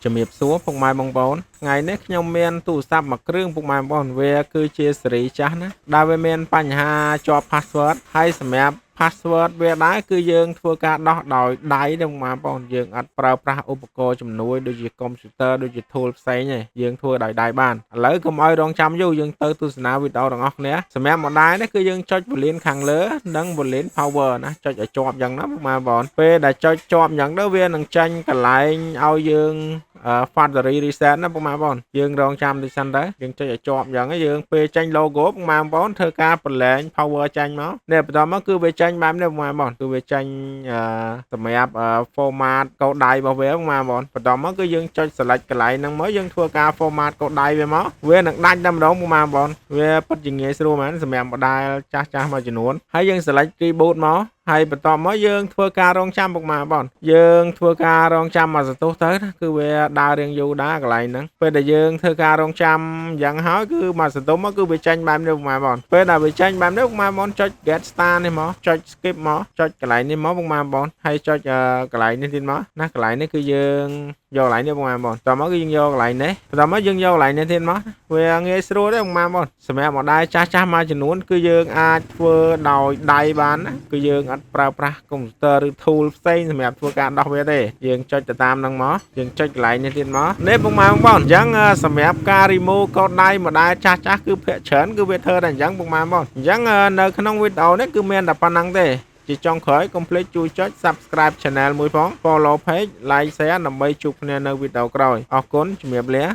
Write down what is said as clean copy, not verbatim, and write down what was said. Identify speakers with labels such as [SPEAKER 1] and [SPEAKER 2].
[SPEAKER 1] ជំរាបសួរពុកម៉ែបងប្អូនថ្ងៃនេះខ្ញុំមានទូរស័ព្ទមួយគ្រឿងពុកម៉ែបងប្អូនវាគឺជាស៊េរីចាស់ណាដែលវាមានបញ្ហាជាប់ password ហើយសម្រាប់ password វាដែរគឺយើងធ្វើការដោះដោយដៃទេពុកម៉ែបងប្អូនយើងអត់ប្រើប្រាស់ឧបករណ៍ជំនួយដូចជា computer ដូចជា tool ផ្សេងទេយើងធ្វើដោយដៃបានឥឡូវកុំឲ្យរងចាំយូរយើងទៅទស្សនាវីដេអូទាំងអស់គ្នាសម្រាប់ model នេះគឺយើងចុច volume ខាងលើនិង volume power ណាចុចឲ្យជាប់យ៉ាងណាពុកម៉ែបងប្អូនពេលដែលចុចជាប់យ៉ាងទៅវានឹងចាញ់កន្លែងឲ្យយើងfactory reset ណាពុកម៉ែបងប្អូនយើងរងចាំតិចសិនទៅយើងចុចឲ្យជាប់យ៉ាងយើងពេលចាញ់ logo ពុកម៉ែបងប្អូនធ្វើការប្រឡែង power ចាញ់មកនេះបន្តមកគឺវាចាញ់បែបនេះពុកម៉ែបងប្អូនគឺវាចាញ់សម្រាប់ format កូដដៃរបស់វាពុកម៉ែបងប្អូនបន្តមកគឺយើងចុច select កន្លែងហ្នឹងមកយើងធ្វើការ format កូដដៃវាមកវានឹងដាច់តែម្ដងពុកម៉ែបងប្អូនវាពិតជាងាយស្រួលមែនសម្រាប់ model ចាស់ៗមួយចំនួនហើយយើង select keyboard មកហើយបន្តមកយើងធ្វើការរងចាំពុកម៉ែបងយើងធ្វើការរងចាំមកសន្ទុះទៅណាគឺវាដើររៀងយូរដែរកន្លែងហ្នឹងពេលដែលយើងធ្វើការរងចាំយ៉ាងហើយគឺមកសន្ទុះមកគឺវាចាញ់បែបនេះពុកម៉ែបងពេលដែលវាចាញ់បែបនេះពុកម៉ែបងចុច get star នេះមកចុច skip មកចុចកន្លែងនេះមកពុកម៉ែបងហើយចុចកន្លែងនេះទៀតមកណាកន្លែងនេះគឺយើងយកកន្លែងនេះពុកម៉ែបងតមកគឺយើងយកកន្លែងនេះបន្តមកយើងយកកន្លែងនេះទៀតមកវាងាយស្រួលទេពុកម៉ែបងសម្រាប់មកដែរចាស់ៗមួយចំនួនគឺយើងអាចធ្វើដោយដៃបានណាគឺយើងអត់ប្រើប្រាស់ computer ឬ tool ផ្សេងសម្រាប់ធ្វើការដោះវាទេយើងចុចទៅតាមហ្នឹងមកយើងចុចកន្លែងនេះទៀតមកនេះពុកម៉ែបងប្អូនអញ្ចឹងសម្រាប់ការ remove កូដដៃមកដែរចាស់ៗគឺភាគច្រើនគឺវាធ្វើតែអញ្ចឹងពុកម៉ែបងប្អូនអញ្ចឹងនៅក្នុងវីដេអូនេះគឺមានតែប៉ុណ្្នឹងទេជាចុងក្រោយកុំភ្លេចជួយចុច subscribe channel មួយផង follow page like share ដើម្បីជួបគ្នានៅវីដេអូក្រោយអរគុណជំរាបលា